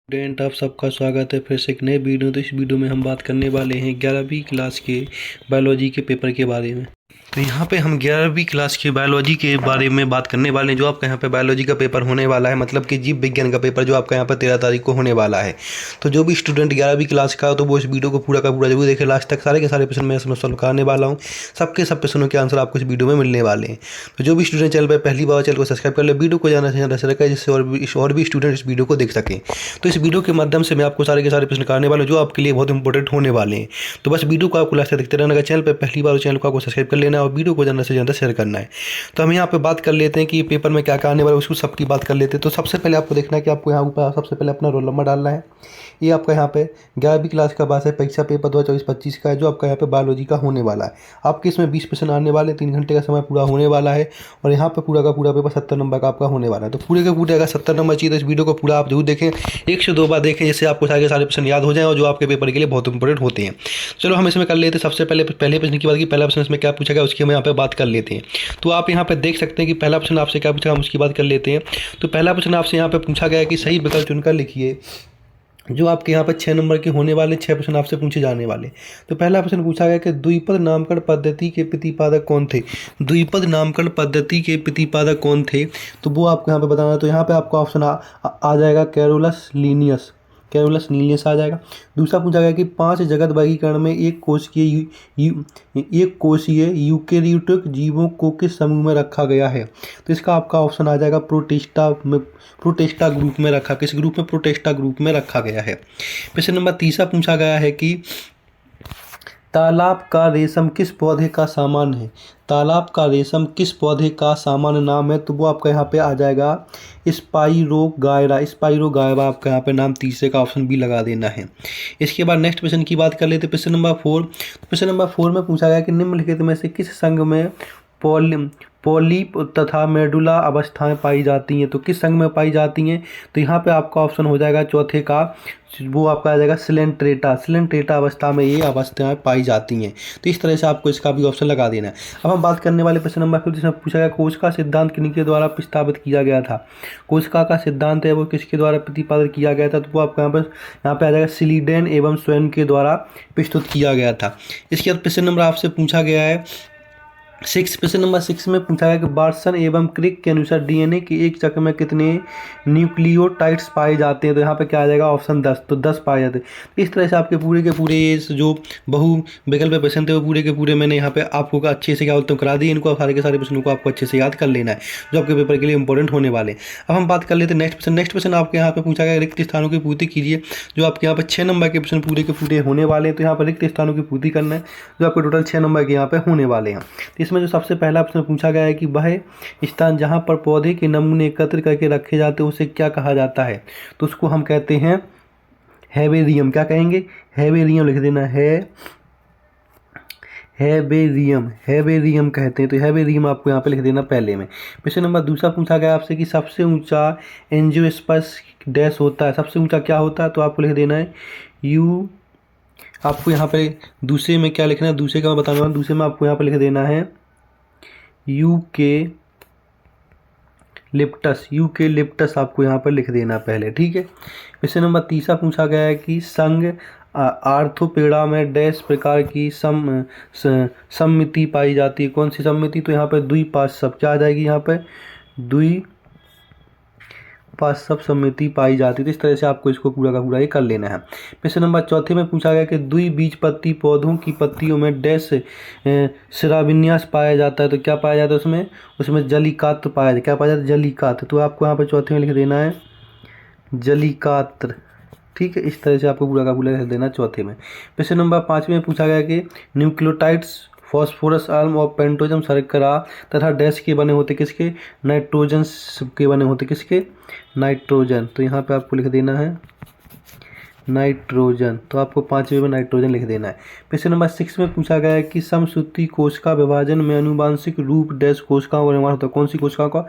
Student, आप सबका स्वागत है फिर से एक नए वीडियो। तो इस वीडियो में हम बात करने वाले हैं 11वीं क्लास के बायोलॉजी के पेपर के बारे में। तो यहाँ पे हम 11वीं क्लास के बायोलॉजी के बारे में बात करने वाले हैं। जो आपका यहाँ पे बायोलॉजी का पेपर होने वाला है, मतलब कि जीव विज्ञान का पेपर जो आपका यहाँ पर 13 तारीख को होने वाला है। तो जो भी स्टूडेंट 11वीं क्लास का हो तो वो इस वीडियो को पूरा का पूरा जरूर देखे लास्ट तक। सारे के सारे क्वेश्चन मैं सॉल्व कराने वाला हूँ। सबके सब क्वेश्चनों के आंसर आपको इस वीडियो में मिलने वाले हैं। तो जो भी स्टूडेंट चैनल पर पहली बार चैनल को सब्सक्राइब कर ले, वीडियो को ज़्यादा से ज़्यादा शेयर करें जिससे और भी स्टूडेंट इस वीडियो को देख सकें। तो इस वीडियो के माध्यम से मैं आपको सारे के सारे प्रश्न कराने वाला हूँ जो आपके लिए बहुत इंपॉर्टेंट होने वाले हैं। तो बस वीडियो को आपको लास्ट तक देखते रहना। अगर चैनल पर पहली बार चैनल को आपको सब्सक्राइब कर लेना है और वीडियो को ज़्यादा से ज़्यादा शेयर करना है। तो हम यहाँ पे बात कर लेते हैं कि पेपर में क्या क्या आने वाला है, उसको सबकी बात कर लेते हैं। तो सबसे पहले आपको देखना है कि आपको यहाँ ऊपर सबसे पहले अपना रोल नंबर डालना है। ये आपका यहाँ पे 11वीं क्लास का बात है, परीक्षा पेपर 2024-25 का है जो आपका यहाँ पे बायोलॉजी का होने वाला है। आपके इसमें 20 क्वेश्चन आने वाले, 3 घंटे का समय पूरा होने वाला है और यहाँ पे पूरा का पूरा पेपर 70 नंबर का आपका होने वाला है। तो पूरे के पूरे अगर 70 नंबर चाहिए तो इस वीडियो को पूरा आप जरूर देखें, 1 से 2 बार देखें, जिससे आपको सारे के सारे प्रश्न याद हो जाएं और जो आपके पेपर के लिए बहुत इंपॉर्टेंट होते हैं। चलो हम इसमें कर लेते हैं। सबसे पहले पहले प्रश्न की बात की, पहला प्रश्न इसमें क्या पूछा गया उसकी हम यहाँ पे बात कर लेते हैं। तो आप यहाँ पे देख सकते हैं कि पहला प्रश्न आपसे क्या पूछा, हम उसकी बात कर लेते हैं। तो पहला प्रश्न आपसे यहाँ पे पूछा गया है कि सही विकल्प चुनकर लिखिए। जो आपके यहाँ पर 6 नंबर के होने वाले 6 प्रश्न आपसे पूछे जाने वाले। तो पहला प्रश्न पूछा गया कि द्विपद नामकरण पद्धति के प्रतिपादक कौन थे। द्विपद नामकरण पद्धति के प्रतिपादक कौन थे, तो वो आपको यहाँ पे बताना है। तो यहाँ पे आपका ऑप्शन आ जाएगा कैरोलस लीनियस, कैरोलस लीनियस आ जाएगा। दूसरा पूछा गया कि 5 जगत वर्गीकरण में एक कोशीय यूकेरियोटिक जीवों को किस समूह में रखा गया है। तो इसका आपका ऑप्शन आ जाएगा प्रोटेस्टा ग्रुप में रखा। किस ग्रुप में? प्रोटेस्टा ग्रुप में रखा गया है। प्रश्न नंबर तीसरा पूछा गया है कि तालाब का रेशम किस पौधे का सामान्य है। तालाब का रेशम किस पौधे का सामान्य नाम है, तो वो आपका यहाँ पे आ जाएगा स्पाइरोगायरा। स्पाइरोगायरा आपका यहाँ पे नाम, तीसरे का ऑप्शन भी लगा देना है। इसके बाद नेक्स्ट प्रश्न की बात कर लेते हैं। प्रश्न नंबर 4। प्रश्न नंबर 4 में पूछा गया कि निम्नलिखित में से किस संघ में पॉलिप तथा मेडुला अवस्थाएं पाई जाती हैं। तो किस संघ में पाई जाती हैं, तो यहाँ पे आपका ऑप्शन हो जाएगा चौथे का, वो आपका आ जाएगा सिलेंट्रेटा। सिलेंट्रेटा अवस्था में ये अवस्थाएं पाई जाती हैं। तो इस तरह से आपको इसका भी ऑप्शन लगा देना है। अब हम बात करने वाले प्रश्न नंबर 5 जिसमें पूछा गया कोशिका सिद्धांत किनके द्वारा प्रस्तावित किया गया था। कोशिका का सिद्धांत है वो किसके द्वारा प्रतिपादित किया गया था, तो वो आपका यहाँ पे आ जाएगा सिलीडेन एवं स्वयं के द्वारा प्रस्तुत किया गया था। इसके बाद प्रश्न नंबर आपसे पूछा गया है 6। प्रश्न नंबर 6 में पूछा गया कि वाटसन एवं क्रिक के अनुसार डीएनए के एक चक्र में कितने न्यूक्लियोटाइड्स पाए जाते हैं, तो यहाँ पे क्या आ जाएगा ऑप्शन 10। तो 10 पाए जाते हैं। इस तरह से आपके पूरे के पूरे जो बहु विकल्प प्रश्न थे वो पूरे के पूरे मैंने यहाँ पे आपको अच्छे से क्या बोलते हैं करा दिए। इनको सारे के सारे प्रश्नों को आपको अच्छे से याद कर लेना है जो आपके पेपर के लिए इंपॉर्टेंट होने वाले। अब हम बात कर लेते हैं नेक्स्ट प्रश्न। नेक्स्ट प्रश्न आपके यहाँ पे पूछा गया रिक्त स्थानों की पूर्ति कीजिए। जो आपके यहाँ पे 6 नंबर के प्रश्न पूरे के पूरे होने वाले हैं। तो यहाँ पर रिक्त स्थानों की पूर्ति करना है जो आपके टोटल 6 नंबर के यहाँ पे होने वाले हैं। इसमें जो सबसे पहला प्रश्न पूछा गया है कि वह स्थान जहां पर पौधे के नमूने एकत्र करके रखे जाते हैं उसे क्या कहा जाता है, तो उसको हम कहते हैं हेबेरियम। क्या कहेंगे? हेबेरियम लिख देना है, हेबेरियम कहते हैं। तो हेबेरियम आपको यहाँ पे लिख देना पहले में। प्रश्न नंबर दूसरा पूछा गया आपसे कि सबसे ऊंचा एंजियोस्पर्म डैश होता है। सबसे ऊंचा क्या होता है, तो आपको लिख देना है यू। आपको यहाँ पे दूसरे में क्या लिखना है, दूसरे का मैं बताऊंगा। दूसरे में आपको यहाँ पे लिख देना है यूकेलिप्टस आपको यहाँ पर लिख देना पहले, ठीक है। प्रश्न नंबर तीसरा पूछा गया है कि संघ आर्थोपेडा में डैश प्रकार की सम्मिति पाई जाती है। कौन सी सम्मिति, तो यहाँ पर द्विपार्श्व क्या आ जाएगी, यहाँ पर द्विपार्श्व सम्मिति पाई जाती है। तो इस तरह से आपको इसको पूरा का पूरा ही कर लेना है। प्रश्न नंबर चौथे में पूछा गया कि द्विबीजपत्री पौधों की पत्तियों में डैश शिराविन्यास पाया जाता है। तो क्या पाया जाता है उसमें जलीकात्र पाया जाता है। क्या पाया जाता है? जलीकात्र। तो आपको यहाँ पर चौथे में लिख देना है जलीकात्र, ठीक है। इस तरह से आपको पूरा का पूरा लिख देना चौथे में। प्रश्न नंबर 5 में पूछा गया कि न्यूक्लियोटाइड्स फॉस्फोरस आल्म और पेंटोजन शर्करा तथा डैश के बने होते किसके, नाइट्रोजन के बने होते किसके, नाइट्रोजन। तो यहाँ पे आपको लिख देना है नाइट्रोजन। तो आपको 5वें में नाइट्रोजन लिख देना है। प्रश्न नंबर 6 में पूछा गया है कि समसूत्री कोशिका विभाजन में आनुवांशिक रूप डैश कोशिकाओं का निर्माण होता है। कौन सी कोशिकाओं का,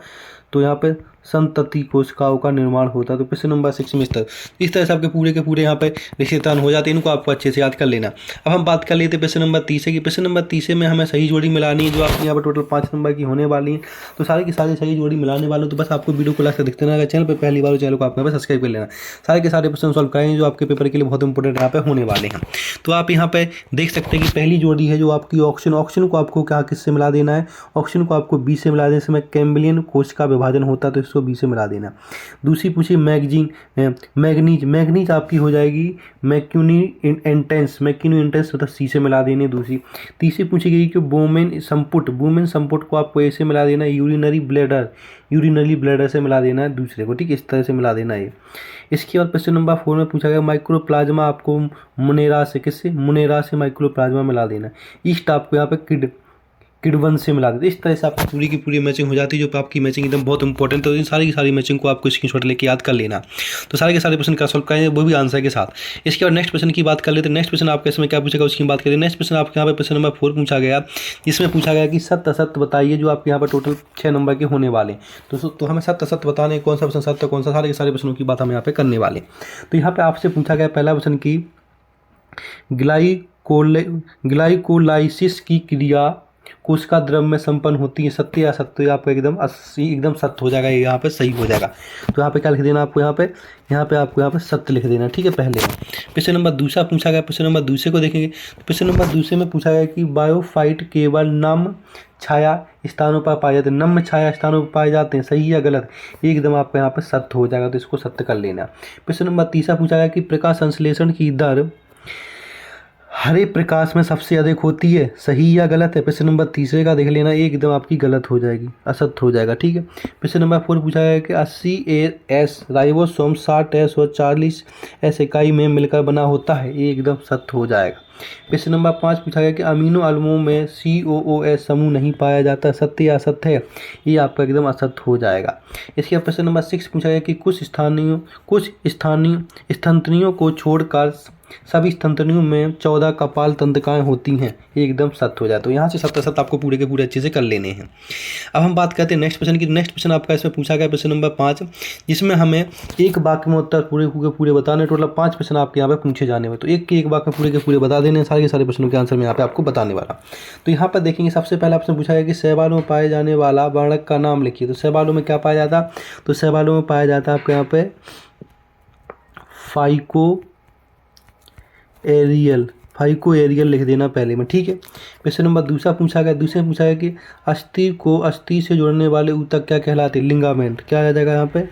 तो यहाँ पे संतति कोशिकाओं का निर्माण होता है। तो प्रश्न नंबर 6 में इस तरह से आपके पूरे के पूरे यहाँ पे रिश्तेदार हो जाते हैं, इनको आपको अच्छे से याद कर लेना। अब हम बात कर लेते हैं प्रश्न नंबर 30 की। प्रश्न नंबर 30 में हमें सही जोड़ी मिलानी है, जो आपकी यहाँ पर टोटल 5 नंबर की होने वाली है। तो सारी की सारी सही जोड़ी मिलाने वाले, तो बस आपको वीडियो को लास्ट तक देखते रहना। अगर चैनल पर पहली बार चैनल को आपको यहाँ पर सब्सक्राइब कर लेना। सारे के सारे प्रश्न सॉल्व करेंगे जो आपके पेपर के लिए बहुत इंपॉर्टेंट यहाँ पे होने वाले हैं। तो आप यहाँ पे देख सकते हैं कि पहली जोड़ी है जो आपकी ऑक्सीजन को आपको क्या किससे मिला देना है, ऑक्सीजन को आपको बी से मिला देना। इसमें कैम्बियन कोश का विभाजन होता है, तो इसको बी से मिला देना। दूसरी पूछी मैग्नीज आपकी हो जाएगी मैक्यूनी इंटेंस मतलब सी से मिला देने दूसरी। तीसरी पूछी गई कि वुमेन संपुट को आपको ए से मिला देना, यूरिनरी ब्लैडर से मिला देना है दूसरे को, ठीक, इस तरह से मिला देना है। इसके बाद क्वेश्चन नंबर 4 में पूछा गया माइक्रोप्लाज्मा आपको मुनेरा से माइक्रोप्लाज्मा मिला देना। ईस्ट आपको यहाँ पे किडवन से मिला देते। इस तरह से आपकी पूरी की पूरी मैचिंग हो जाती है, जो आपकी मैचिंग एकदम बहुत इंपॉर्टेंट है। तो इन सारी की सारी मैचिंग को आपको स्क्रीनशॉट लेके याद कर लेना। तो सारे के सारे क्वेश्चन का सॉल्व करेंगे, वो भी आंसर के साथ। इसके बाद नेक्स्ट क्वेश्चन की बात कर लेते हैं। नेक्स्ट क्वेश्चन आपके इसमें क्या पूछेगा उसकी बात करें। नेक्स्ट क्वेश्चन आपके यहाँ पे प्रश्न नंबर 4 पूछा गया, जिसमें पूछा गया कि सत्य असत्य बताइए, जो आपके यहाँ पर टोटल 6 नंबर के होने वाले। तो हमें सत्य असत्य बताने कौन सा प्रश्न सत्य कौन सा, सारे के सारे प्रश्नों की बात हम यहाँ पे करने वाले। तो यहाँ पे आपसे पूछा गया पहला प्रश्न की ग्लाइकोलाइसिस की क्रिया कोशिका द्रव में संपन्न होती है, सत्य या असत्य। आपका एकदम सत्य हो जाएगा, यहाँ पे सही हो जाएगा। तो यहाँ पे क्या लिख देना आपको, यहाँ पे आपको यहाँ पे सत्य लिख देना, ठीक है। पहले प्रश्न नंबर दूसरा पूछा गया, प्रश्न नंबर दूसरे को देखेंगे। तो प्रश्न नंबर दूसरे में पूछा गया कि बायोफाइट केवल नम छाया स्थानों पर पाए जाते हैं, नम छाया स्थानों पर पाए जाते हैं, सही या गलत। एकदम आपका यहाँ पे सत्य हो जाएगा, तो इसको सत्य कर लेना। प्रश्न नंबर तीसरा पूछा गया कि प्रकाश संश्लेषण की दर हरे प्रकाश में सबसे अधिक होती है, सही या गलत है। प्रश्न नंबर तीसरे का देख लेना, एकदम आपकी गलत हो जाएगी, असत्य हो जाएगा, ठीक है। प्रश्न नंबर 4 पूछा गया कि 80S राइबोसोम 60S और 40S इकाई में मिलकर बना होता है, ये एकदम सत्य हो जाएगा। प्रश्न नंबर 5 पूछा गया कि अमीनो अम्लों में COOS समूह नहीं पाया जाता, सत्य या असत्य है, ये आपका एकदम असत्य हो जाएगा। इसके बाद प्रश्न नंबर 6 पूछा गया कि कुछ स्थानीय स्तंत्रियों को छोड़कर सभी स्तंत्रियों में 14 कपाल तंत्रिकाएं होती हैं, ये एकदम सत्य हो जाए। तो यहाँ से सत्य आपको पूरे के पूरे अच्छे से कर लेने हैं। अब हम बात करते हैं नेक्स्ट क्वेश्चन की। नेक्स्ट क्वेश्चन आपका इसमें पूछा गया प्रश्न नंबर 5, जिसमें हमें एक वाक्य में उत्तर पूरे के पूरे बताने। टोटल 5 प्रश्न आपके यहाँ पे पूछे जाने वाले, तो एक वाक्य में पूरे के पूरे बता देने, सारे के सारे प्रश्नों के आंसर में यहाँ पे आपको बताने वाला। तो यहाँ पर देखेंगे, सबसे पहला प्रश्न पूछा गया कि शैवालों में पाए जाने वाला वर्णक का नाम लिखिए। तो शैवालों में क्या पाया जाता, तो शैवालों में पाया जाता है आपके यहाँ पे फाइको एरियल लिख देना पहले में, ठीक है। प्रश्न नंबर दूसरा पूछा गया कि अस्थि को अस्थि से जोड़ने वाले ऊतक क्या कहलाते हैं, लिगामेंट। क्या आ जाएगा यहाँ पे,